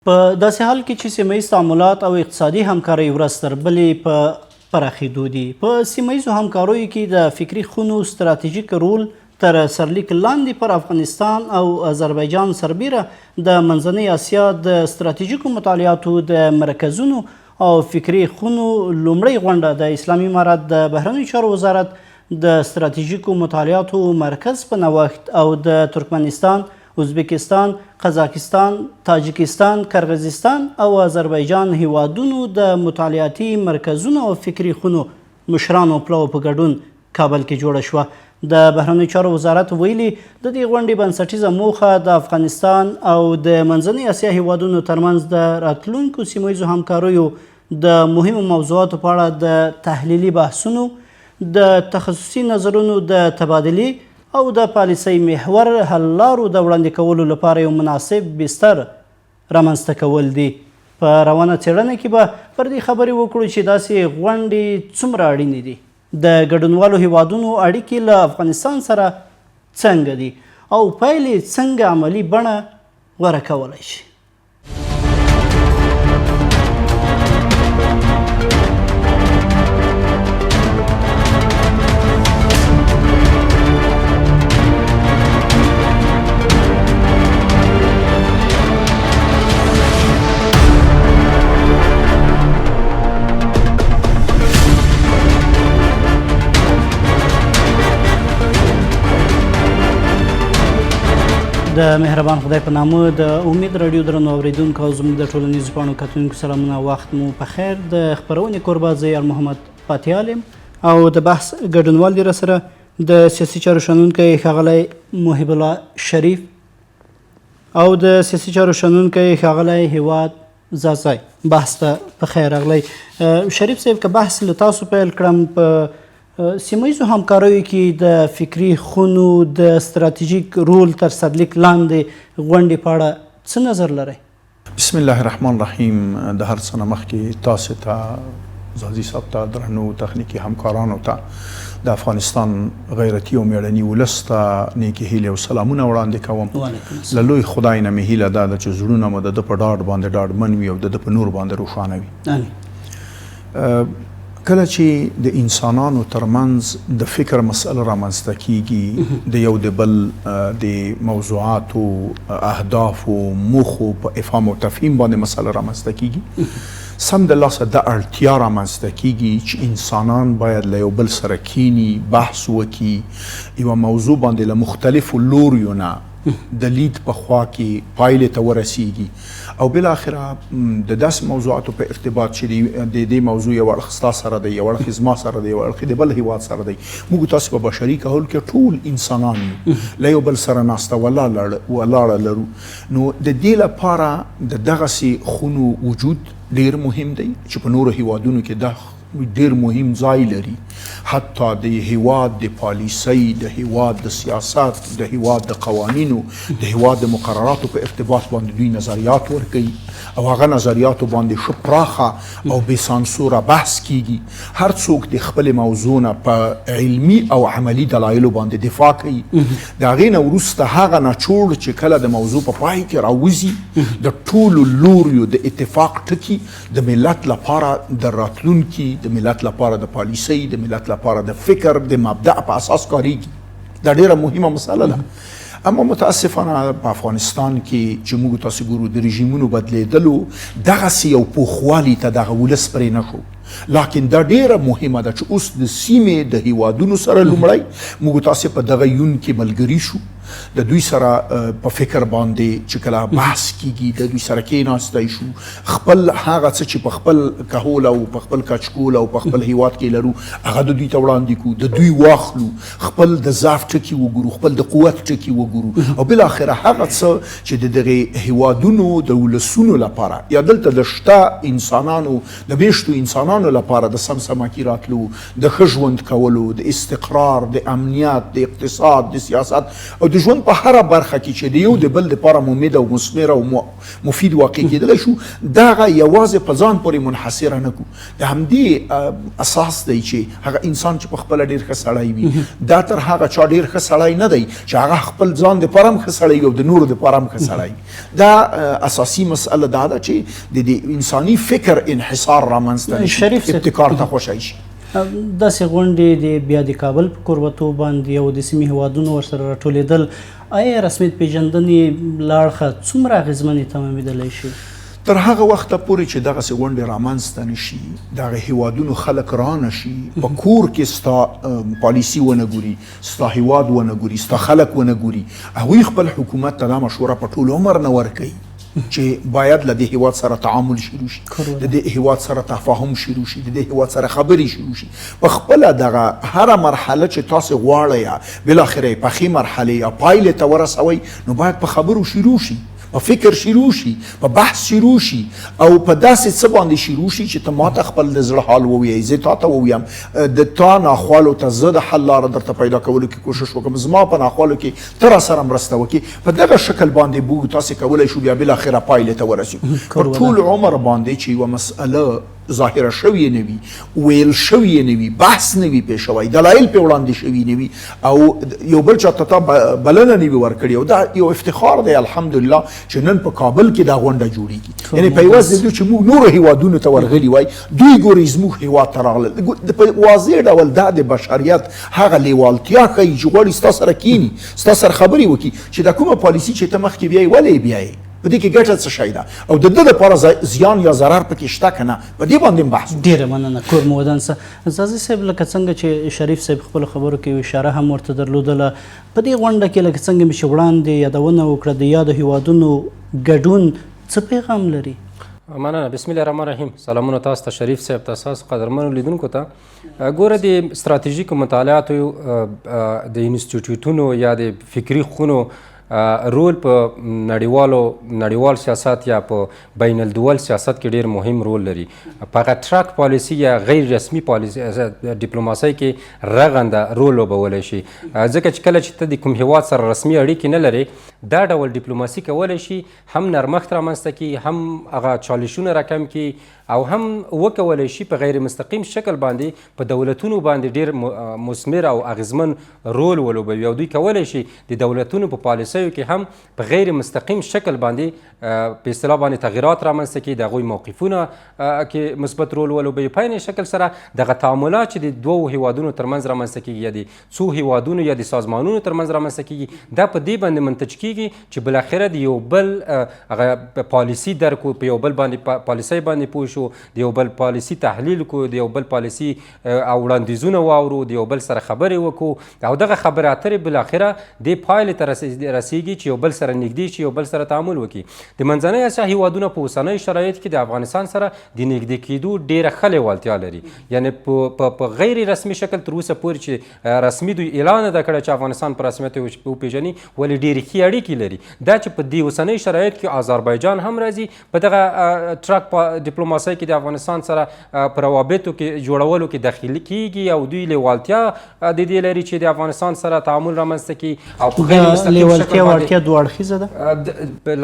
په داسې حال کې چې سیمه ییز تعاملات او اقتصادي همکارۍ ورځ تر بلې په پراخېدو دي. په سیمه ییزو همکاریو کې د فکري خونو ستراتیژیک رول تر سرلیک لاندې پر افغانستان او آذربایجان سربیره د منځنۍ اسیا د ستراتیژیکو مطالعاتو د مرکزونو او فکري خونو لومړۍ غونډه د اسلامي امارت د بهرنیو چارو وزارت د ستراتیژیکو مطالعاتو مرکز په نوښت او د ترکمنستان، ازبکستان، قزاقستان، تاجکستان، کرغیزستان او آذربایجان هیوادونو د مطالعاتي مرکزونو او فکري خونو مشرانو پلو په ګډون کابل کې جوړه شوه. د بهرنیو چارو وزارت ویلي د دې غونډې بنسټیزه موخه د افغانستان او د منځنۍ اسیا هیوادونو ترمنځ د راتلونکو سیمه ییزو همکاریو د مهمو موضوعاتو په اړه د تحلیلي بحثونو، د تخصصي نظرونو د تبادلې او د پالیسۍ محور حل لارو د وړاندې کولو لپاره یو مناسب بستر رامنځته کول دي. په روانه څېړنه کې به پر دې خبرې وکړو چې داسې غونډې څومره اړینې دي، د ګډونوالو هیوادونو اړیکې له افغانستان سره څنګه دي او پایلې څنګه عملي بڼه غوره کولی شي. د مهربان خدای په نامه د امید راډیو درنو اورېدونکو او زموږ د ټولنیزو پاڼو کتونکو سلامونه، وخت مو په خیر. د خپرونې کوربه زه یار محمد پاتیال یم او د بحث ګډونوال دي راسره د سیاسي چارو شنونکی ښاغلی محب الله شریف او د سیاسي چارو شنونکی ښاغلی هیواد زازای. بحث ته په خیر راغلی. شریف صاحب، که بحث له تاسو پیل کړم، په سیمه ییزو همکاریو کې د فکري خونو د ستراتیژیک رول تر سرلیک لاندې غونډې په اړه څه نظر لرئ؟ بسم الله الرحمن الرحیم. د هر څه نه مخکې تاسو ته، زازي صاحب ته، درنو تخنیکي همکارانو ته، د افغانستان غیرتي او میړني ولس ته نیکې هیلې او سلامونه وړاندې کوم. له لوی خدای نه مې هیله ده چې زړونه مو د ده په ډاډ باندې ډاډمن وي او د ده په نور باندې روښانه وي. کله چې د انسانانو ترمنځ د فکر مسئله رامنځته کیږي، د یو د بل د موضوعاتو، اهدافو، موخو په افهام او تفهیم باندې مسئله رامنځته کیږي، سم د لاسه د اړتیا رامنځته کیږي چې انسانان باید له یو بل سره کینی، بحث وکړي، یوه موضوع باندې له مختلفو لوریو نه د لید په خوا کې پایلې ته ورسیږي او بالاخره د داسې موضوعاتو په ارتباط چې د دې موضوع یو اړخ ستا سره دی، یو اړخ زما سره دی، یو اړخ د بل هیواد سره دی. موږ تاسو په بشري کهول کې ټول انسانان یو، له یو بل سره ناسته ولاړه لرو. نو د دې لپاره د دغسې خونو وجود ډیر مهم دی چې په نورو هیوادونو کې دا ډیر مهم ځای لري. حتی د هیواد د پالیسۍ، د هیواد د سیاست، د هیواد د قوانینو، د هیواد د مقرراتو په ارتباط باندې دوی نظریات ورکوي او هغه نظریاتو باندې ښه پراخه او بې سانسوره بحث کیږي. هر څوک د خپلې موضوع نه په علمي او عملي دلایلو باندې دفاع کوي. د هغې نه وروسته هغه نچوړ چې کله د موضوع په پای کې راوځي، د ټولو لوریو د اتفاق ټکي د ملت لپاره د راتلونکي، د ملت لپاره د پالیسۍ، د ملت لپاره د فکر د مبدأ په اساس کاریږي. دا ډیره مهمه مسله ده. اما متاسفانه په افغانستان کې چې موږ تاسو ګورو د رژیمونو بدلیدلو دغسې یو پوخوالي ته دغه ولس پرې نه شو. لکن دا ډیره مهمه ده چې اوس د سیمې د هیوادونو سره لومړی موږ تاسو په دغه یون کې ملګري شو، د دوی سره په فکر باندې چې کله بحث کیږي د دوی سره کېناستی شو، خپل هغه څه چې په خپل کهول او په خپل کچکول او په خپل هیواد کې لرو هغه د دوی ته وړاندې کړو، د دوی واخلو، خپل د ضعف ټکي وګورو، خپل د قوت ټکي وګورو او بالاخره هغه څه چې د دغې هیوادونو د ولسونو لپاره یا دلته د شته انسانانو، د میشتو انسانانو لپاره د سمسمکي راتلو، د ښه ژوند کولو، د استقرار، د امنیت، د اقتصاد، د سیاست او د د ژوند په هره برخه کې چې د یو د بل دپاره ممید او مثمر او مفید واقع کېدلی شو دغه یوازې په ځان پورې منحصره نه کړو. د همدې اساس دی چې هغه انسان چې په خپله ډېر ښه سړی وي دا تر هغه چا ډېر ښه سړی نه دی چې هغه خپل ځان دپاره هم ښه سړی وي او د نورو دپاره هم ښه سړی وي. دا اساسي مسئله دا ده چې د انساني فکر انحصار رامنځته نه شي، ابتکار ته خوشی شي. داسې غونډې د بیا د کابل په کوربتوب باندې او د سیمې هیوادونو ورسره راټولېدل آیا رسمیت پیژندنې له اړخه څومره اغېزمنې تمامېدلی شي؟ تر هغه وخته پورې چې دغسې غونډې رامنځته نه شي، دغه هیوادونو خلک رانه شي، په کور کې ستا پالیسي ونه ګوري، ستا هیواد ونه ګوري، ستا خلک ونه ګوري، هغوی خپل حکومت ته دا مشوره په ټول عمر نه ورکوي چې باید له دې هیواد سره تعامل شروع شي، د دې هیواد سره تفاهم شروع شي، د دې هیواد سره خبرې شروع شي. په خپله دغه هره مرحله چې تاسې غواړئ یا بالاخره یې پخې مرحلې یا پایلې ته ورسوئ نو باید په خبرو شروع شي، په فکر شروع شي، په بحث شروع شي او په داسې څه باندې شروع شي چې ته ماته خپل د زړه حال ووایې، زه تا ته ووایم د تا ناخوالو ته زه د حل لاره درته پیدا کولو کې کوشش وکړم، زما په ناخوالو کې ته راسره مرسته وکړي. په دغه شکل باندې بوږ تاسې کولی شو بیا بالاخره پایلې ته ورسېږو. په ټول عمر باندې چې یوه مسئله ظاهره شوی نه وي، ویل شوی نه وي، بحث نه وي پې شوی، دلایل پې وړاندې شوي نه وي او یو بل چاته تا بلنه نه وي ورکړې او دا یو افتخار دی الحمدلله چې نن په کابل کې دا غونډه جوړیږي. یعنې په عوض د دې چې موږ نورو هیوادونو ته ورغلي وای دوی ګوري زموږ هیواد ته راغلل. په واضح ډول دا د بشریت هغه لیوالتیا ښیي چې غواړي ستا سره کیني، ستا سره خبرې وکړي چې دا کومه پالیسي چې ته مخکې بیایې ولې یې بیایې، په دې کې ګټه څه شی ده او د ده دپاره زیان یا ضرر پکې شته که نه، په دې باندې بحث. ډېره مننه کور مو ودان څه. زازي صاحب لکه څنګه چې شریف صاحب خپلو خبرو کې اشاره هم ورته درلودله، په دې غونډه کې لکه څنګه مې چې وړاندې یادونه وکړه د یادو هیوادونو ګډون څه پیغام لري؟ مننه. بسم الله الرحمن الرحیم. سلامونه تاسو ته، شریف صاحب ته، تاسو قدرمنو لیدونکو ته. ګوره د ستراتیژیکو مطالعاتو د انسټیټیوټونو یا د فکري خونو رول په نړیوال سیاست یا په بین الدول سیاست کې ډیر مهم رول لري. په هغه ټراک پالیسي یا غیر رسمي پالیسي ډیپلوماسۍ کې رغنده رول لوبولی شي، ځکه چې کله چې ته د کوم هیواد سره رسمي اړیکې نه لرې دا ډول ډیپلوماسي کولی شي هم نرمښت رامنځته کړي، هم هغه چالشونه راکم کړي او هم وکولی شي په غیر مستقیم شکل باندې په دولتونو باندې ډیر مثمر او اغیزمن رول ولوبوي او دوی کولی شي د دولتونو په پالیسیو کې هم په غیر مستقیم شکل باندې په اصطلاح باندې تغییرات رامنځته کړي، د هغوی موقفونه کې مثبت رول ولوبوي. په عین شکل سره دغه تعاملات چې د دوو هیوادونو ترمنځ رامنځته کېږي یا د څو هیوادونو یا د سازمانونو ترمنځ رامنځته کېږي دا په دې باندې منتج کېږي چې بالاخره د یو بل هغه پالیسي درک کړو، په یو بل باندې پالیسۍ باندې پوه شو، د یو بل پالیسي تحلیل کړو، د یو بل پالیسي او وړاندیزونه واورو، د یو بل سره خبرې وکړو او دغه خبرې اترې بالاخره دې پایلې ته رسیږي چې یو بل سره نږدې شي، یو بل سره تعامل وکړي. د منځنۍ اسیا هیوادونه په اوسنیو شرایطو کې د افغانستان سره د نږدې کېدو ډېره ښه لیوالتیا لري. یعنې په غیر رسمي شکل تر اوسه پورې چې رسمي دوی اعلان نه ده کړی چې افغانستان په رسمیت وپېژني، ولې ډېرې ښې اړیکې لري. دا چې په دې اوسنیو شرایطو کې آذربایجان هم راځي په دغه ټراک ډیپلوماسۍ کې د افغانستان سره په روابطو کې جوړولو کې داخلي کېږي او دوی لیوالتیا د دې لري چې د افغانستان سره تعامل رامنځته کړي او په غیر مستقیم شکل وړتیا دوه اړخیزه ده.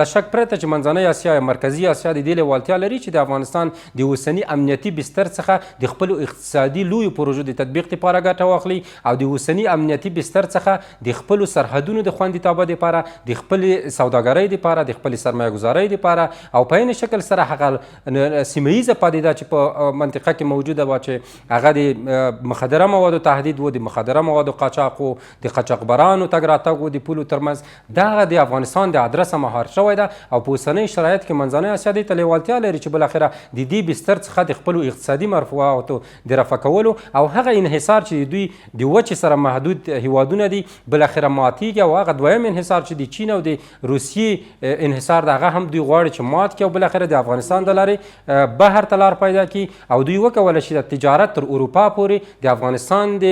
له شک پرته چې منځنۍ اسیا یا مرکزي اسیا د دې لیوالتیا لري چې د افغانستان د اوسني امنیتي بستر څخه د خپلو اقتصادي لویو پروژو د تطبیق لپاره ګټه واخلي او د اوسني امنیتي بستر څخه د خپلو سرحدونو د خوندیتابه دپاره، د خپلې سوداګرۍ دپاره، د خپلې سرمایه ګذارۍ دپاره او په عین شکل سره هغه سیمه ییزه پدیده چې په منطقه کې موجوده وه چې هغه د مخدره موادو تهدید و، د مخدره موادو قاچاق و، د قاچاقبرانو تګ راتګ و د پولو ترمنځ، دغه د افغانستان د ادرسه مهار شوی ده او په اوسنۍ شرایط کې منځنۍ اسیا دې ته لیوالتیا لري چې بالاخره د دې بستر څخه د خپلو اقتصادي مرفوعاتو د رفع کولو او هغه انحصار چې دوی د وچې سره محدود هیوادونه دي بالاخره ماتیږي او هغه دویم انحصار چې د چین او د روسیې انحصار د هغه هم دوی غواړي چې مات کړي او بالاخره د افغانستان د لارې بهر ته لار پیدا کړي او دوی وکولی شي د تجارت تر اروپا پورې د افغانستان د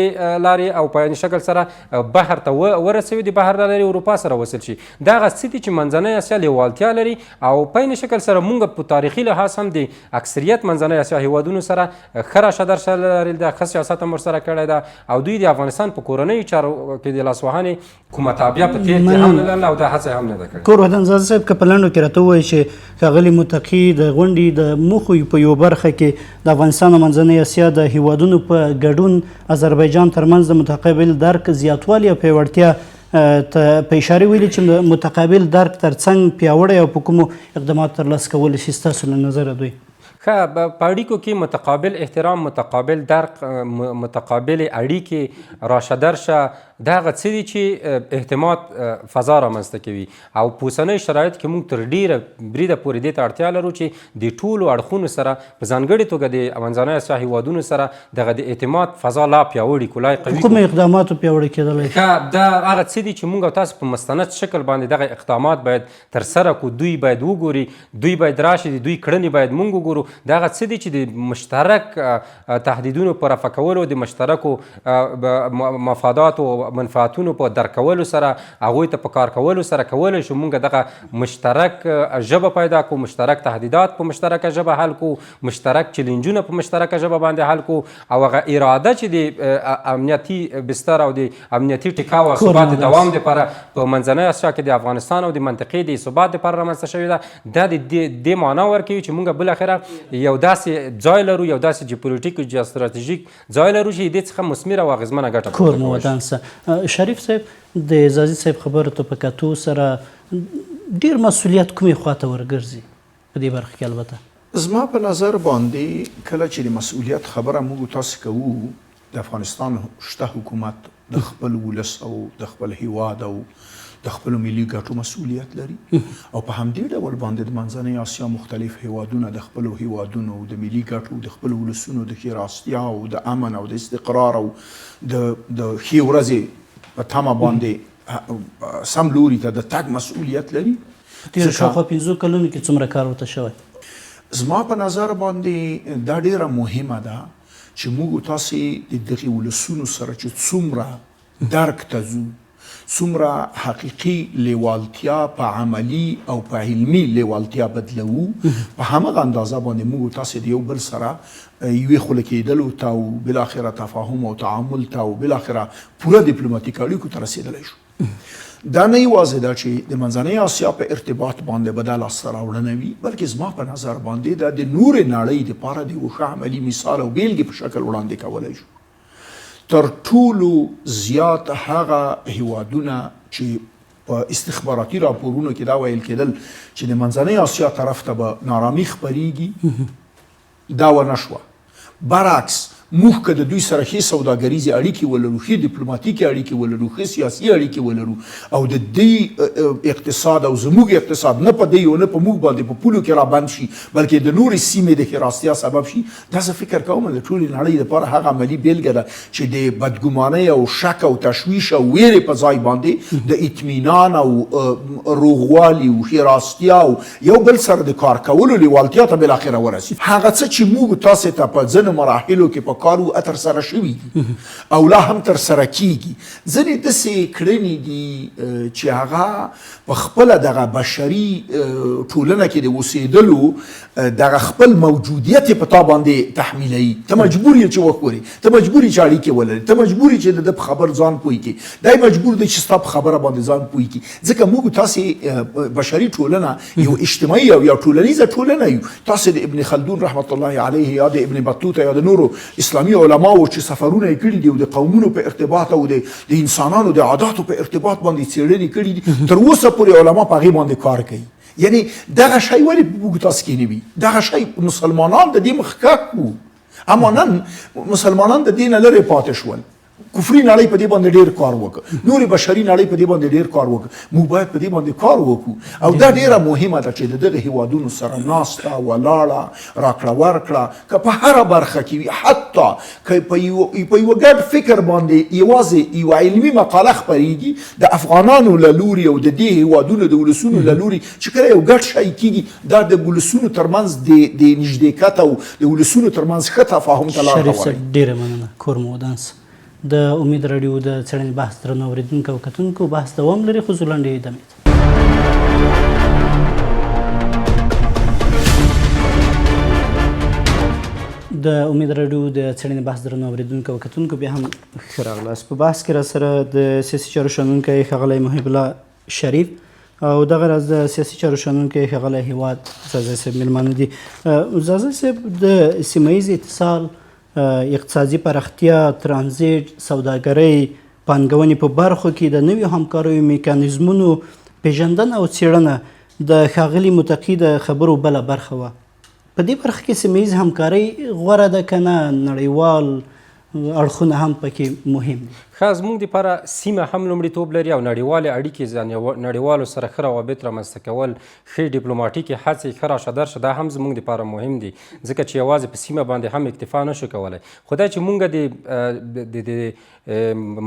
لارې او په عیني شکل سره بهر ته ورسوي، د بهر له لارې اروپا سره وصل شي. دغه څه دي چې منځنۍ اسیا لیوالتیا لري او په عیني شکل سره موږ په تاریخي لحاظ هم د اکثریت منځنۍ اسیا هیوادونو سره ښه راشه درشه لري، د ښه سیاست هم ورسره کړی ده او دوی د افغانستان په کورنیو چارو کې د لاسوهنې کومه تابعه په تېر کې هم نه لرله او دا هڅه هم نه ده کړې. کور وطن زاده صاحب که په لنډو کې راته ووایي چې ښاغلي متقي د غونډې د موخو په یو برخه کې د افغانستان او منځنۍ اسیا د هیوادونو په ګډون اذربایجان ترمنځ د متقابل درک زیاتوالي او پیاوړتیا په اشاره ویلي چې متقابل درک ترڅنګ پیاوړی او په کومو اقداماتو ترلاسه کولی شي ستاسو له نظره دوی؟ ښه، په اړیکو کې متقابل احترام، متقابل درک، متقابل اړیکې، راشه درشه، دا هغه څه دي چې اعتماد فضا رامنځته کوي او په اوسنۍ شرایطو کې موږ تر ډېره بریده پورې دې ته اړتیا لرو چې د ټولو اړخونو سره په ځانګړې توګه د منځنۍ اسیا هیوادونو سره دغه د اعتماد فضا لا پیاوړې کړو، لا یې قوي کړو. کوم اقداماتو پیاوړي کېدلی شي؟ دا هغه څه دي چې موږ او تاسو په مستند شکل باندې دغه اقدامات باید ترسره کړو. دوی باید وګوري، دوی باید راشي، دوی کړنې باید موږ وګورو. دا هغه څه دي چې د مشترک تهدیدونو په رفع کولو، د مشترکو مفاداتو او منفعتونو په درکولو سره، هغوی ته په کار کولو سره کولی شو موږ دغه مشترک ژبه پیدا کړو، مشترک تهدیدات په مشترکه ژبه حل کړو، مشترک چیلنجونه په مشترکه ژبه باندې حل کړو او هغه اراده چې د امنیتي بستر او د امنیتي ټکاو او ثبات د دوام دپاره په منځنۍ اسیا کې د افغانستان او د منطقې د ثبات دپاره رامنځته شوې ده. دا د دې معنا ورکوي چې موږ بالاخره یو داسې ځای لرو، یو داسې جیوپولیټیک او جیوستراتیژیک ځای لرو چې د دې څخه مثمره او اغېزمنه ګټه کور مو ودان څه. شریف صاحب، د زازي صاحب خبرو ته په کتو سره ډېر مسؤلیت کومې خواته ورګرځي په دې برخه کې؟ البته زما په نظر باندې کله چې د مسؤلیت خبره موږ تاسو کوو، د افغانستان شته حکومت د خپل ولس او د خپل هیواد او د خپل ملي ګټو مسؤلیت لري او په همدې ډول باندې د منځنۍ اسیا مختلف هیوادونه د خپل هیوادونو د ملي ګټو، د خپل ولسونو د ښې راستیا او د امن او د استقرار او د ښې ورځې په تمه باندې سم لوري ته د تګ مسؤلیت لري. تېرو شاوخوا 5 کلونو کې څومره کار ورته شوی؟ زما په نظر باندې دا ډیره مهمه ده چې موږ تاسو د دغه ولسونو سره چې څومره درک ته ځو، څومره حقیقي لیوالتیا په عملی او په علمي لیوالتیا بدلوو، په همغه اندازه باندې موږ تاسو د یو بل سره یوې خوله کېدلو ته او بالاخره تفاهم او تعامل ته او بالاخره پوره ډیپلوماتیک اړیکو ته رسېدلی شو. دا نه یوازې دا چې د منځنۍ اسیا په ارتباط باندې به دا لاسته راوړنه وي، بلکې زما په نظر باندې دا د نورې نړۍ دپاره د یو ښه عملي مثال او بیلګې په شکل وړاندې کولی شو. تر ټولو زیات هغه هیوادونه چې په استخباراتي راپورونو کې دا ویل کېدل چې د منځنۍ اسیا طرف ته به نارامي خپریږي، دا ونه شوه. برعکس موږ که د دوی سره ښې سوداګریزې اړیکې ولرو، ښې ډیپلوماتیکې اړیکې ولرو، ښې سیاسي اړیکې ولرو او د دې اقتصاد او زموږ اقتصاد نه په دوی او نه په موږ باندې په پولو کې رابند شي، بلکې د نورې سیمې د ښې راستیا سبب شي، دا زه فکر کوم د ټولې نړۍ لپاره هغه عملي بیلګه ده چې د بدګمانۍ او شک او تشویش او ویرې په ځای باندې د اطمینان او روغوالي او ښې راستیا او یو بل سره د کار کولو لیوالتیا ته بالاخره ورسي. هغه څه چې موږ تاسو ته په ځینو مراحلو کې په کارو اتر سره شوي دي او لا هم تر سره کیږي، ځینې داسې کړنې دي چې هغه په خپله دغه بشري ټولنه کې د اوسېدلو دغه خپل موجودیت په تا باندې تحمیلوي. ته مجبور یې چې وخوري، ته مجبور یې چې اړیکې ولري، ته مجبور یې چې د ده په خبر ځان پوه کړي، دی مجبور دی چې ستا په خبره باندې ځان پوه کړي. ځکه موږ تاسې بشري ټولنه یو اجتماعي او یو ټولنیزه ټولنه یو. تاسې د ابن خلدون رحمت الله علیه یا د ابن بطوطه یا د نورو اسلامي علماو چې سفرونه یې کړي دي او د قومونو په ارتباط او د انسانانو د عاداتو په ارتباط باندې څېړنې کړي دي، تر اوسه پورې علما په هغې باندې کار کوي. یعنی دغه شی ولې په موږ تاسو کې نه وي؟ دغه شی مسلمانان د دې مخکښ وو، اما نن مسلمانان د دې نه لرې پاتې شول. کفري نړۍ په دې باندې ډېر کار وکړ، نورې بشري نړۍ په دې باندې ډېر کار وکړ. موږ باید په دې باندې کار وکړو او دا ډېره مهمه ده چې د دغه هیوادونو سره ناسته ولاړه راکړه ورکړه که په هره برخه کې وي، حتی که په یوه ګډ فکر باندې یوازې یوه علمي مقاله خپرېږي د افغانانو له لوري او د دې هیوادونو د ولسونو له لوري چې کله یو ګډ شی کېږي دا د ولسونو ترمنځ د نږدېکت او د ولسونو ترمنځ ښه تفاهم ته لار شریف هواروي. صاحب ډېره مننه. کور مو ودان سه. د امید راډیو د څېړنې بحث درنو اورېدونکو او کتونکو بحث دوام لري، خو زه لنډې دمې ته. د امید راډیو د څېړنې بحث درنو اورېدونکو او کتونکو بیا هم ښه راغلاست. په بحث کې راسره د سیاسي چارو شنونکی ښاغلی محب الله شریف او دغه راز د سیاسي چارو شنونکی ښاغلی هیواد زازی صاحب مېلمانه دي. زازی صاحب د سیمه ییز اتصال، اقتصادي پراختیا، ترانزیت، سوداګرۍ، پانګونې په برخو کې د نویو همکاریو میکانیزمونو پیژندنه او څېړنه د ښاغلي متقي د خبرو بله برخه وه. په دې برخه کې سیمه ییز همکارۍ غوره ده که نه نړیوال اړخونه هم پکې مهم دي؟ ښه، زموږ دپاره سیمه هم لومړیتوب لري او نړیوالې اړیکې نړیوالو سره ښه روابط رامنځته کول، ښې ډیپلوماټیکې هڅې، ښه راشه درشه، دا هم زموږ دپاره مهم دي ځکه چې یوازې په سیمه باندې هم اکتفا نشو کولی. خو دا چې موږ د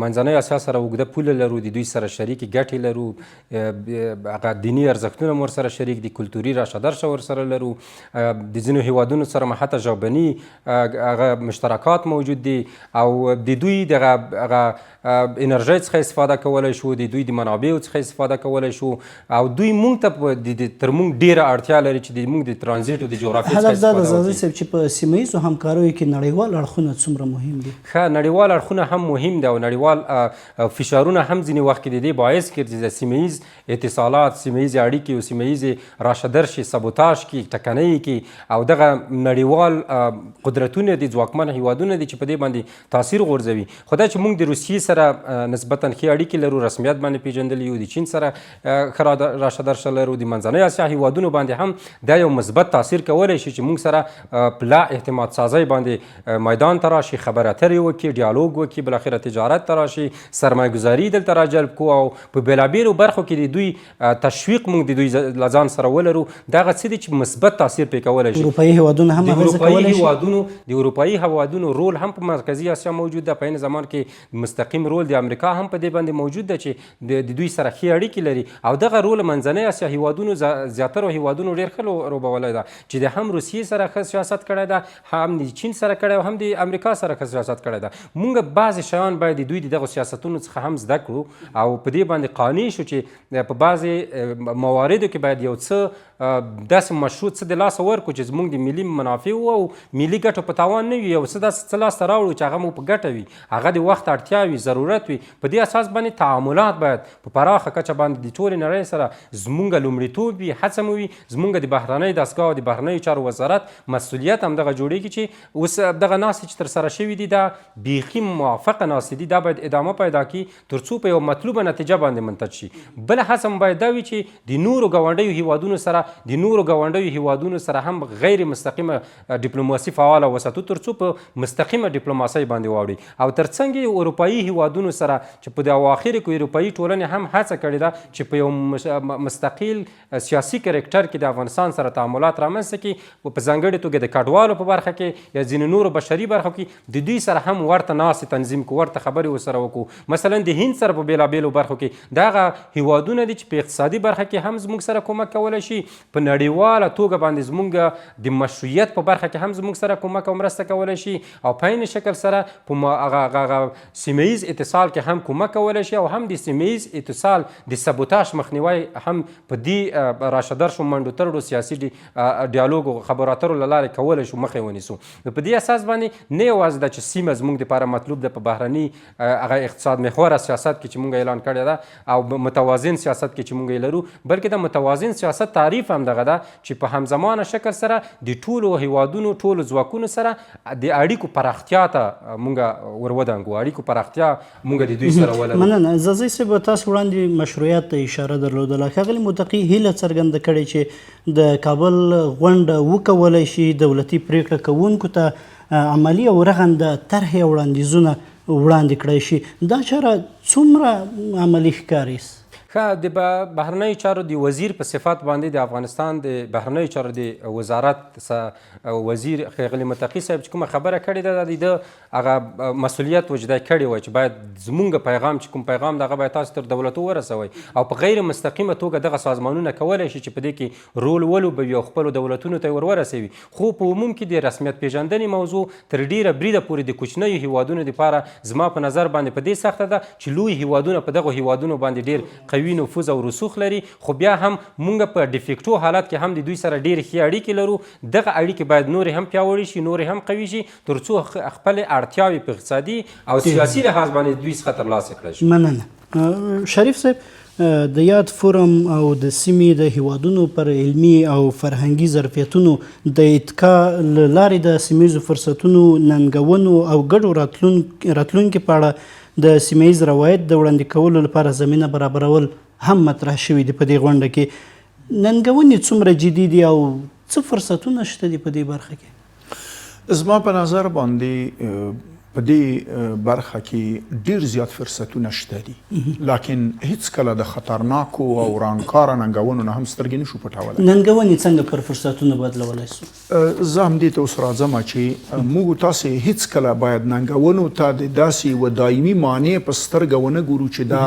منځنۍ اسیا سره اوږده پوله لرو، د دوی سره شریکې ګټې لرو، هغه دیني ارزښتونه مو ورسره شریک دي، کلتوري راشه درشه ورسره لرو، د ځینو هیوادونو سره ما حتی ژبني هغه مشترکات موجود دي او د دوی دغه انرژۍ څخه استفاده کولی شو، د دوی د منابعو څخه استفاده کولی شو او دوی موږ ته تر موږ ډېره اړتیا لري چې موږ د ترانزیت او د جغرافیې څخه هدف دا استفاده د زازی وکړو. صاحب چې په سیمه ییزو همکاریو کې نړیوال اړخونه څومره مهم دي؟ ښه، نړیوال اړخونه هم مهم دي او نړیوال فشارونه هم ځینې وخت کې د دې باعث کړي چې د سیمه ییز اتصالات، سیمه ییزې اړیکې او سیمه ییزې راشه درشې، سبوتاژ کړي، ټکنۍ کړي او دغه نړیوال قدرتونه دي، ځواکمن هیوادونه دي چې په دې باندې تاثیر غورځوي. خو دا چې موږ د روسیې سره نسبتا ښې اړیکې لرو، رسمیت باندې پیژندلي یو، د چین سره ښه راشه درشه لرو، د منځنۍ اسیا هیوادونو باندې هم دا یو مثبت تاثیر کولی شي چې موږ سره په لا اعتماد سازۍ باندې میدان ته راشي، خبرې اترې وکړي، ډیالوګ وکړي، بالاخره تجارت ته راشي، سرمایه ګذاري دلته راجلب کړو او په بېلابېلو برخو کې د دوی تشویق موږ د دوی له ځان سره ولرو. دغه څه دي چې مثبت تاثیر پرې کولی شي. اروپایي هیوادونه هم اغېزه کولی شي؟ د اروپایي هیوادونو رول هم په مرکزي اسیا موجود ده، په عین زمان کې مستقیم رول د امریکا هم په دې باندې موجود ده چې د دوی سره ښې اړیکې لري او دغه رول منځنۍ اسیا هیوادونو زیاترو هیوادونو ډېر ښه لوبولی ده چې د هم روسیې سره ښه سیاست کړی ده، هم د چین سره کړی او هم د امریکا سره ښه سیاست کړی ده. موږ بعضې شیان باید د دوی د دغو سیاستونو څخه هم زده کړو او په دې باندې قانع شو چې په بعضې مواردو کې باید یو څه داسې مشروع څه د لاسه ورکړو چې زموږ د ملي منافعو او ملي ګټو په تاوان نه وي، یو څه داسې څه لاسته راوړو چې هغه مو په ګټه وي، هغه د وخت اړتیا وي، ضرورت وي. په دې اساس باندې تعاملات باید په پراخه کچه باندې د ټولې نړۍ سره زموږ لومړیتوب وي، هڅه مو وي زموږ د بهرنۍ دستګاه او د بهرنیو چارو وزارت مسؤلیت همدغه جوړېږي چې اوس دغه ناستې چې ترسره شوي دي دا بیخي موافقه ناستې دي، دا باید ادامه پیدا کړي تر څو په یو مطلوبه نتیجه باندې منتج شي. بله هڅه مو باید دا وي چې د نورو ګاونډیو هیوادونو سره هم غیر مستقیمه ډیپلوماسي فعاله وساتو تر څو په مستقیمه ډیپلوماسۍ باندې واوړي او ترڅنګ یې اروپایي هیوادونو سره چې په د اواخر کې اروپایي ټولنې هم هڅه کړې ده چې په یو مستقل سیاسي کرکټر کې د افغانستان سره تعاملات رامنځته کړي، په ځانګړې توګه د کډوالو په برخه کې یا ځینې نورو بشري برخو کې د دوی سره هم ورته ناستې تنظیم کړو، ورته خبرې ورسره وکړو. مثلا د هند سره په بېلابېلو برخو کې دغه هیوادونه دي چې په اقتصادي برخه کې هم زموږ سره کومک کولی شي، په نړیواله توګه باندې زموږ د مشروعیت په برخه کې هم زموږ سره کومک او مرسته کولی شي او په عین شکل سره په هغه سیمه ییز اتصال کې هم کومک کولی شي او هم د سیمه ییز اتصال د سبوتاژ مخنیوی هم په دې راشه درشو منډو ترړو سیاسي ډیالوګ او خبرو اترو له لارې کولی شو مخې ونیسو. په دې اساس باندې نه یوازې ده چې سیمه زموږ دپاره مطلوب ده په بهرني هغه اقتصاد محوره سیاست کې چې موږ اعلان کړی ده او متوازن سیاست کې چې موږ یې لرو، بلکې د متوازن سیاست تعریف هم دغه ده چې په همزمانه شکل سره د ټولو هیوادونو ټولو ځواکونو سره د اړیکو پراختیا ته موږ ورودانګو، اړیکو پراختیا موږ د دوی سره ولرو. مننه. زازی صاحب تاسو وړاندې مشروعیت ته اشاره درلودله، ښاغلي متقي هیله څرګنده کړې چې د کابل غونډه وکولی شي دولتي پریکړه کوونکو ته عملي او رغنده طرحې او وړاندیزونه وړاندې کړی شي. دا چاره څومره عملي ښکاري؟ ښه د بهرنیو چارو د وزیر په صفت باندې د افغانستان د بهرنیو چارو د وزارت وزیر ښاغلي متقي صاحب چې کومه خبره کړې ده د هغه مسؤلیت وجدای کړی وای چې باید زمونږ پیغام چې کوم پیغام دغه باید تاسو تر دولتو ورسوئ او په غیر مستقیمه توګه دغه سازمانونه کولی شي چې په دې کې رول ولوبوي او خپلو دولتونو ته یې ورسوي. خو په عموم کې د رسمیت پیژندنې موضوع تر ډیره بریده پورې د کوچنیو هیوادونو دپاره زما په نظر باندې په دې سخته ده چې لوی هیوادونه په دغو هیوادونو باندې ډیر قوي نفوذ او رسوخ لري. خو بیا هم مونږ په ډیفیکټو حالت کې هم د دوی سره ډېرې ښې اړیکې لرو. دغه اړیکې باید نورې هم پیاوړې شي، نورې هم قوي شي، تر څو خپلې اړتیاوې په اقتصادي او سیاسي لحاظ باندې دوی څخه ترلاسه کړی شي. مننه. شریف صاحب، د یاد فورم او د سیمې د هیوادونو پر علمي او فرهنګي ظرفیتونو د اتکا له لارې د سیمهیزو فرصتونو، ننګونو او ګډو راتلونکي په اړه د سیمهیز روایت د وړاندې کولو لپاره زمینه برابرول هم مطرح شوي دي. په دې غونډه کې ننګونې څومره جدي دي او څه فرصتونه شته دي په دې برخه کې؟ زما په نظر باندې په دې برخه کې ډیر زیات فرصتونه شته دي، لکن هیڅکله د خطرناکو او ورانکاره ننګونو نه هم سترګې نشو پټولی. ننګونې څنګه پر فرصتونو بدلولی سو؟ زه همدې ته اوس راځم چې موږ تاسې هیڅکله باید ننګونو ته د داسې یوه دایمي معنی په سترګه ونه ګورو چې دا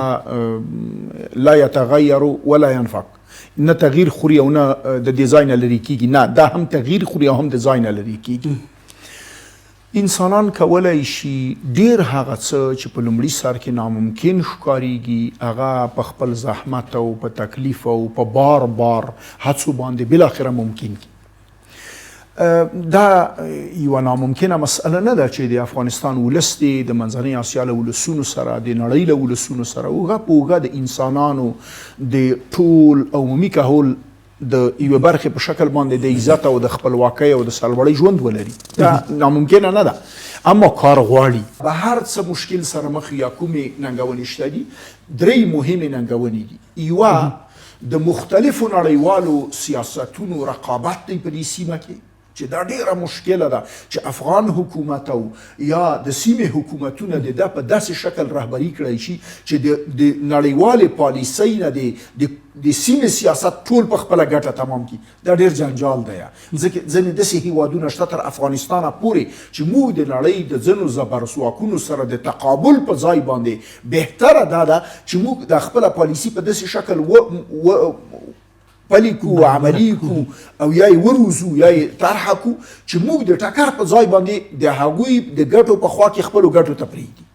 لا یتغیر ولا ينفق، نه تغییر خوري او نه د ډیزاین لري کیږي، نه دا هم تغییر خوري او هم ډیزاین لري کیږي. انسانان کولای شي ډیر هغه څه چې په لومړي سر کې ناممکن ښکاریږي هغه په خپل زحمت او په تکلیف او په بار هڅو باندې بالاخره ممکن کی. دا یوه ناممکنه مسئله نه ده چې د افغانستان ولس دی د منځنۍ اسیا له ولسونو سره، د نړۍ له ولسونو سره اوږه په اوږه د انسانانو د ټول عمومي کهول د یوه برخې په شکل باندې د عزت او د خپلواکۍ او د سرلوړۍ ژوند ولري. دا ناممکنه نه ده، اما کار غواړي. به هر څه مشکل سره مخ یا کومې ننګونې شته دي، درې مهمې ننګونې دي. یوه د مختلفو نړیوالو سیاستونو رقابت دی په دې سیمه کې چې دا ډیره مشکله ده چې افغان حکومت او یا د سیمې حکومتونه د ده په داسې شکل رهبري کړی شي چې د نړیوالې پالیسۍ نه د سیمې سیاست ټول په خپله ګټه تمام کړي. دا ډیر جنجال دی، ځکه ځینې داسې هیوادونه شته تر افغانستانه پورې چې موږ د نړۍ د ځینو زبرځواکونو سره د تقابل په ځای باندې بهتره دا ده چې موږ د خپله پالیسي په داسې شکل پلی کو، عملی کو او یا یې وروزو یا یې طرحه کو چې موږ د ټکر په ځای باندې د هغوی د ګټو په خوا کې خپلو ګټو ته پرېږدي.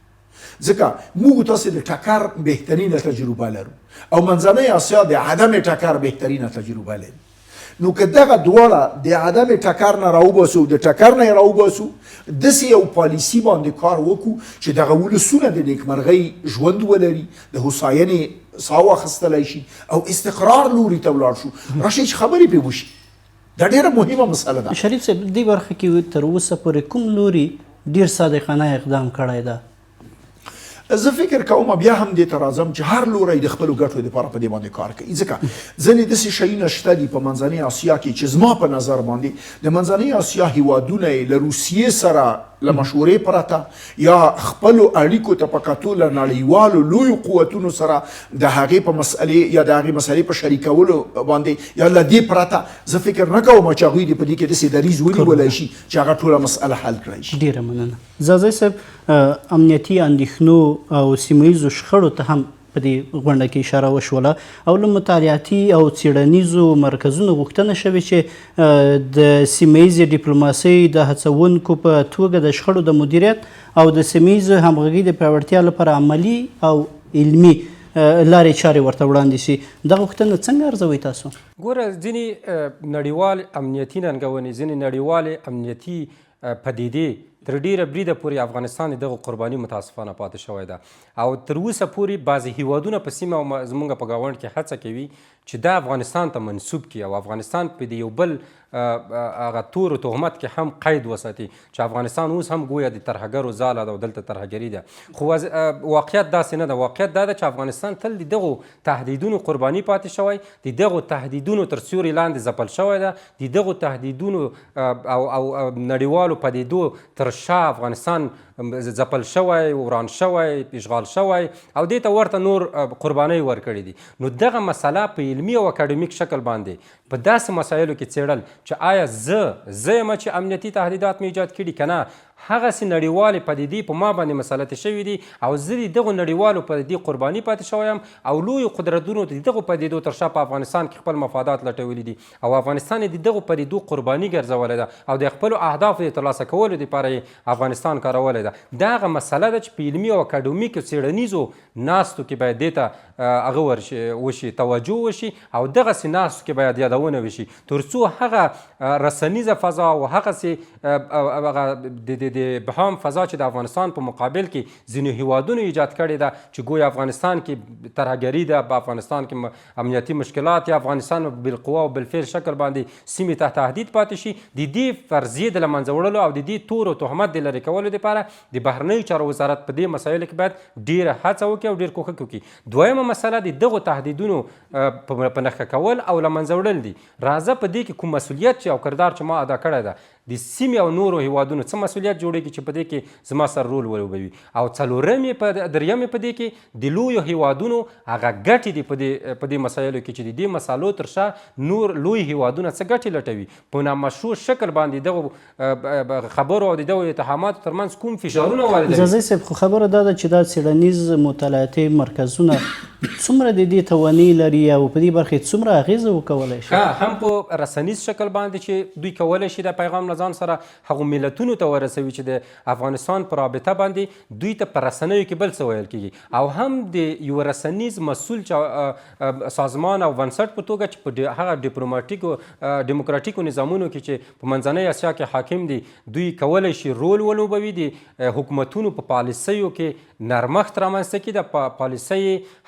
ځکه موږ تاسې د ټکر بهترینه تجربه لرو او منځنۍ اسیا د عدم ټکر بهترینه تجربه لري. نو که دغه دواړه د عدم ټکر نه راوباسو، د ټکر نه یې راوباسو، داسې یو پالیسي باندې کار وکړو چې دغه ولسونه د نیکمرغۍ ژوند ولري، د هوساینې ساه واخیستلی شي او استقرار لوري ته ولاړ شو. راشئ چې خبرې پرې وشي. دا ډېره مهمه مسله ده. شریف صاحب، دې برخه کې تر اوسه پورې کوم لوري ډېر صادقانه اقدام کړی ده؟ زه فکر کوم بیا هم دې ته راځم چې هر لوری د خپلو ګټو دپاره په دې باندې کار کوي. ځکه ځینې داسې شیونه شته دي په منځنۍ اسیا کې چې زما په نظر باندې د منځنۍ اسیا هیوادونه یې له روسیې سره له مشورې پرته یا خپلو اړیکو ته په کتو له نړیوالو لویو قوتونو سره د هغې په مسئلې یا د هغې مسئلې په شریکولو باندې یا له دې پرته زه فکر نه کوم چې هغوی دې په دې کې داسې دریځ ونیولی شي چې هغه ټوله مسئله حل کړی شي. ډېره مننه. زازی صاحب، امنیتي اندېښنو او سیمهیزو شخړو ته هم په دې غونډه کې اشاره وشوله او له مطالعاتي او څېړنیزو مرکزونو غوښتنه شوې چې د سیمهیزې ډیپلوماسۍ د هڅونکو په توګه د شخړو د مدیریت او د سیمهیزو همغږۍ د پیاوړتیا لپاره عملي او علمي لارې چارې ورته وړاندې شي. دغه غوښتنه څنګه ارزوئ تاسو؟ ګوره، ځینې نړیوال امنیتي ننګونې، ځینې نړیوالې امنیتي پدیدې تر ډیره بریده پورې افغانستان دغه قرباني متاسفانه پاتې شوی ده او تر اوسه پورې بعضې هیوادونه په سیمه او زموږ په ګاونډ کې هڅه کوي چې دا افغانستان ته منسوب کړي او افغانستان په د یو بل هغه تورو تهمت کې هم قید وساتي چې افغانستان اوس هم گویا د ترهګرو ځاله ده او دلته ترهګري ده. خو واقعیت داسې نه ده. واقعیت دا ده چې افغانستان تل د دغو تهدیدونو قرباني پاتې شوی، د دغو تهدیدونو تر سیوري لاندې ځپل شوی ده، د دغو تهدیدونو او نړیوالو پدیدو تر شا افغانستان ځپل شوی، وران شوی، اشغال شوی او دې ته ورته نور قربانۍ ورکړي دي. نو دغه مسله په علمي او اکاډمیک شکل باندې په داسې مسایلو کې څېړل چې آیا زه یم چې امنیتي تهدیدات مې ایجاد کړي که نه، هغسې نړیوالې پدیدې په ما باندې مسلطې شوي دي او زه د دغو نړیوالو پدیدې قرباني پاتې شوی یم او لویو قدرتونو د دغو پدیدو تر شا په افغانستان کې خپل مفادات لټولي دي او افغانستان یې د دغو پدیدو قرباني ګرځولی ده او د خپلو اهدافو د ترلاسه کولو دپاره یې افغانستان کارولی ده. دا هغه مسله ده چې په علمي او اکاډمیکو څېړنیزو ناستو کې باید دې ته هغه وشي، توجه وشي او دغسې ناستو کې باید یادونه وشي تر څو هغه رسنیزه فضا او هغسې د بهام فضا چې د افغانستان په مقابل کې ځینو هیوادونو ایجاد کړې ده چې ګویا افغانستان کې ترهګري ده، په افغانستان کې امنیتي مشکلات یا افغانستان بالقوه او بالفعل شکل باندې سیمې ته تهدید پاتې شي، د دې فرضیې د له منځه وړلو او د دې تور او تهمت د لرې کولو دپاره د بهرنیو چارو وزارت په دې مسایلو کې باید ډېره هڅه وکړي او ډېر کوښښ وکړي. دویمه مسله د دغو تهدیدونو په نښه کول او له منځه وړل دي. راځه په دې کې کوم مسؤلیت چې او کردار چې ما ادا کړی ده د سیمې او نورو هیوادونو څه مسؤلیت جوړېږي چې په دې کې زما سره رول ولوبوي او دریم یې په دې کې د لویو هیوادونو هغه ګټې دي په دې مسایلو کې چې د دې مسالو تر شا نور لوی هیوادونه څه ګټې لټوي، په نامشروع شکل باندې دغو خبرو او د دغو اتهاماتو ترمنځ کوم فشارونه واردوي. ځاځي صاحب خو خبره دا ده چې دا څېړنیز مطالعاتي مرکزونه څومره د دې توانۍ لري او په دې برخه کې څومره اغیزه وکولی شي؟ هم په رسنیز شکل باندې چې دوی کولی شي دا پیغام له ځان سره هغو ملتونو ته ورسوي چې د افغانستان په رابطه باندې دوی ته په رسنیو کې بل څه ویل کېږي او هم د یو رسنیز مسؤل سازمان او بنسټ په توګه چې په هغه ډیموکراتیکو نظامونو کې چې په منځنۍ اسیا کې حاکم دي دوی کولی شي رول ولوبوي، د حکومتونو په پالیسیو کې نرمښت رامنځته کړي، د پالیسۍ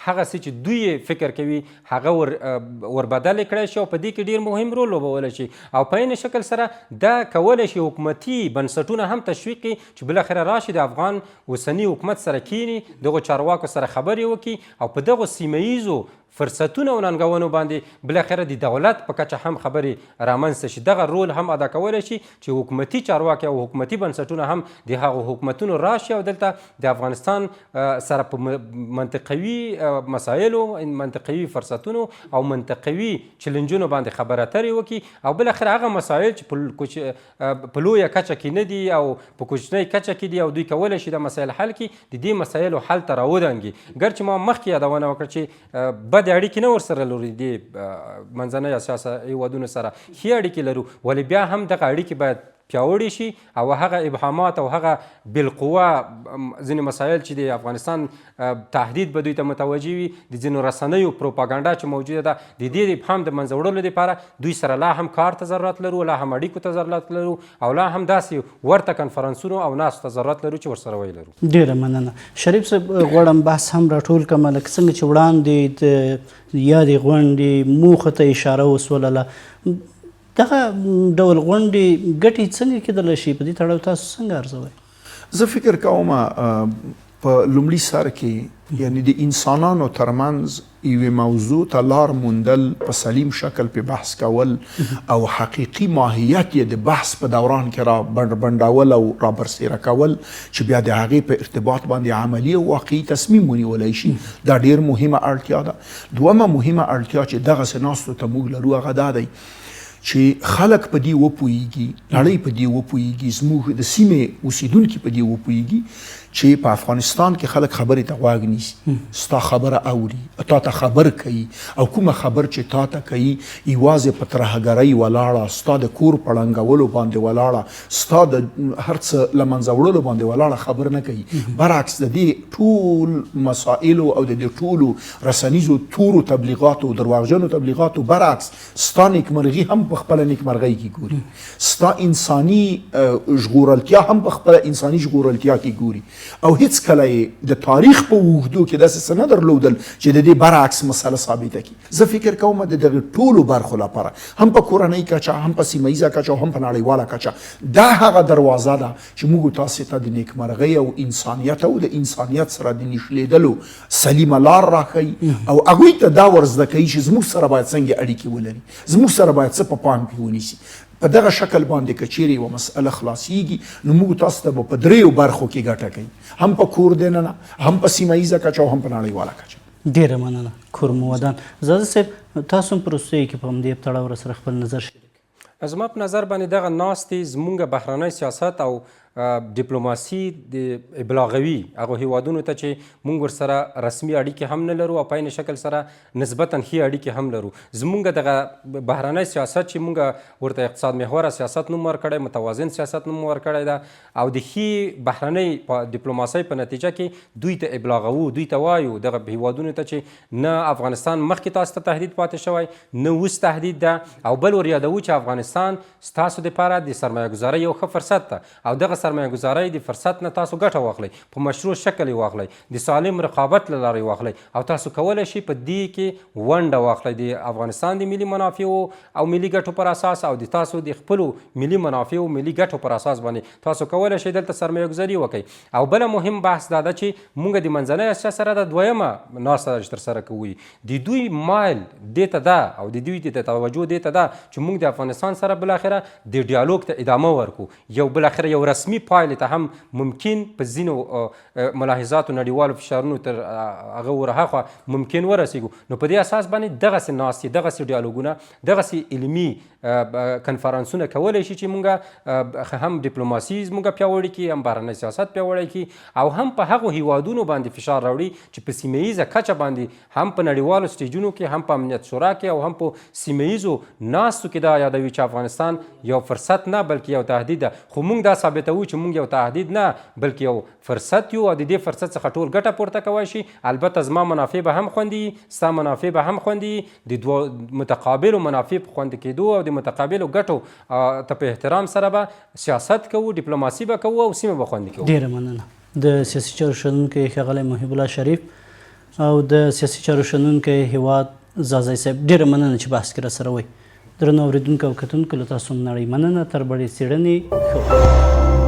هغسې چې دوی فکر کوي هغه وربدلې کړی شي او په دې کې ډېر مهم رول لوبولی شي او په عین شکل سره دا کولی شي حکومتي بنسټونه هم تشویق کړي چې بالاخره راشي د افغان اوسني حکومت سره کیني، دغو چارواکو سره خبرې وکړي او په دغو سیمه ییزو فرصتونه او ننګونو باندې بالاخره د دولت په کچه هم خبرې رامنځته شي. دغه رول هم ادا کولی شي چې حکومتي چارواکي او حکومتي بنسټونه هم د هغو حکومتونو راشي او دلته د افغانستان سره په منطقوي مسایلو، منطقوي فرصتونو او منطقوي چلنجونو باندې خبرې اترې وکړي او بالاخره هغه مسایل چې په لویه کچه کې نه دي او په کوچنۍ کچه کې دي او دوی کولی شي د مسایل حل کړي، د دې مسایلو حل ته راودانګي. ګرچې ما مخکې یادونه وکړه چې بد اړیکې نه ورسره لرو، د منځنۍ اسیا هیوادونو سره ښې اړیکې لرو، ولې بیا هم دغه اړیکې باید پیاوړي شي او هغه ابهامات او هغه بالقوه ځینې مسایل چې د افغانستان تهدید به دوی ته متوجه وي، د ځینو رسنیو پروپاګانډا چې موجوده ده، د دې ابهام د منځه وړلو دپاره دوی سره لا هم کار ته ضرورت لرو، لا هم اړیکو ته ضرورت لرو او لا هم داسې ورته کنفرانسونو او ناستو ته ضرورت لرو چې ورسره ویلرو. ډېره مننه. شریف صاحب غواړم بحث هم راټول کړم لکه څنګه چې وړاندې د یادې غونډې موخه ته اشاره وسولله، دغه ډول غونډې ګټې څنګه کېدلی شي؟ په دې تړاو تاسو څنګه ارزوئ؟ زه فکر کوم په لومړي سر کې یعنی د انسانانو ترمنځ یوې موضوع ته لار موندل، په سلیم شکل په بحث کول او حقیقي ماهیت یې د بحث په دوران کې را بندول او را برسېره کول چې بیا د هغې په ارتباط باندې عملي او واقعي تصمیم ونیولی شي، دا ډېر مهمه اړتیا ده. دومه مهمه اړتیا چې دغسې ناستو ته موږ لرو هغه دا دی چې خلک په دې وپوهیږي، نړۍ په دې وپوهیږي، زموږ د سیمې اوسیدونکي په دې وپوهیږي چې په افغانستان کې خلک خبرې ته غوږ نیسي، ستا خبره اوري، تا ته خبر کوي او کومه خبر چې تا ته کوي یوازې په ترهګرۍ ولاړه، ستا د کور په ړنګولو باندې ولاړه، ستا د هر څه له منځه وړلو باندې ولاړه خبر نه کوي. برعکس د دې ټول مسایلو او د دې ټولو رسنیزو تورو تبلیغاتو، درواغجنو تبلیغاتو برعکس ستا نیکمرغي هم په خپله نیکمرغۍ کې ګوري، ستا انساني ژغورلتیا هم په خپله انساني ژغورلتیا کې ګوري او هیڅ کله د تاریخ په اوږدو کې داسې څه نه درلودل چې د دې برعکس مسله ثابته کړي. زه فکر کوم د دغه ټولو برخو لپاره هم په کورنۍ کچه، هم په سیمه ییزه کچه او هم په نړیواله کچه دا هغه دروازه ده چې موږ تاسې ته د نیکمرغۍ او انسانیت او د انسانیت سره د نښلېدلو سلیمه لار راښیي او هغوی ته دا ور زده کوي چې زموږ سره باید څنګه اړیکې ولري، زموږ سره باید څه په پام کې ونیسي. په دغه شکل باندې که چیرې یوه مسئله خلاصیږي نو موږ تاسو ته به په دریو برخو کې ګټه کوي، هم په کور دننه، هم په سیمه ییزه کچه او هم په نړیواله کچه. ډیره مننه کورمو ودان. زاده صاحب تاسو هم په وروستیو کې په همدې تړاو راسره خپل نظر شریک. زما په نظر باندې دغه ناستې زمونږ بهرنی سیاست او ډیپلوماسي د ابلاغوي هغو هیوادونو ته چې موږ ورسره رسمي اړیکې هم نه لرو او په عین شکل سره نسبتا ښې اړیکې هم لرو. زمونږ دغه بهرنی سیاست چې موږ ورته اقتصاد محوره سیاست نوم ورکړی، متوازن سیاست نوم ورکړی ده او د ښې بهرنۍ په ډیپلوماسۍ په نتیجه کې دوی ته ابلاغوو، دوی ته وایو دغه هیوادونو ته چې نه افغانستان مخکې تاسو ته تهدید پاتې شوی، نه اوس تهدید ده، او بل ور یادوو چې افغانستان ستاسو دپاره د سرمایه ګذارۍ یو ښه فرصت ده او دغه سرمایه ګذارۍ د فرصت نه تاسو ګټه واخلئ، په مشروع شکل یې واخلئ، د سالم رقابت له لارې واخلئ او تاسو کولی شئ په دې کې ونډه واخلئ د افغانستان د ملي منافعو او ملي ګټو پر اساس او د تاسو د خپلو ملي منافعو ملي ګټو پر اساس باندې تاسو کولی شئ دلته سرمایه ګذاري وکړئ. او بله مهم بحث دا ده چې موږ د منځنۍ اسیا سره د دویمه ناسته چې ترسره کوو د دوی مایل دې ته ده او د دوی د توجه دې ته ده چې موږ د افغانستان سره بالاخره د ډیالوګ ته ادامه ورکو، یو بالاخره یو رسمي پایلې ته هم ممکن په ځینو ملاحظاتو نړیوالو فشارونو تر هغه ورهاخوا ممکن ورسیږو. نو په دې اساس باندې دغسې ناستې، دغسې ډیالوګونه، دغسې علمي کنفرانسونه کولی شي چې موږ هم ډیپلوماسي زموږ پیاوړې کړي، هم بهرنی سیاست پیاوړی کړي او هم په هغو هیوادونو باندې فشار راوړي چې په سیمه ییزه کچه باندې هم په نړیوالو سټیجونو کې، هم په امنیت شورا کې او هم په سیمه ییزو ناستو کې دا یادوي چې افغانستان یو فرصت نه بلکې یو تهدید ده. خو موږ دا ثابتوو چې موږ یو تهدید نه بلکې یو فرصت یو او د دې فرصت څخه ټول ګټه پورته کوی شي. البته زما منافع به هم خوندي، ستا منافع به هم خوندي، د دوه متقابلو منافع په خوندي کېدو او د متقابلو ګټو ته په احترام سره به سیاست کوو، ډیپلوماسي به کوو او سیمه به خوندي کوو. ډیره مننه د سیاسي چارو شنونکی ښاغلی محب الله شریف او د سیاسي چارو شنونکی هیواد زازی صاحب، ډیره مننه چې بحث کې راسره وئ. درنو اورېدونکو او کتونکو له تاسو هم نړۍ مننه. تر بلې څېړنې ښه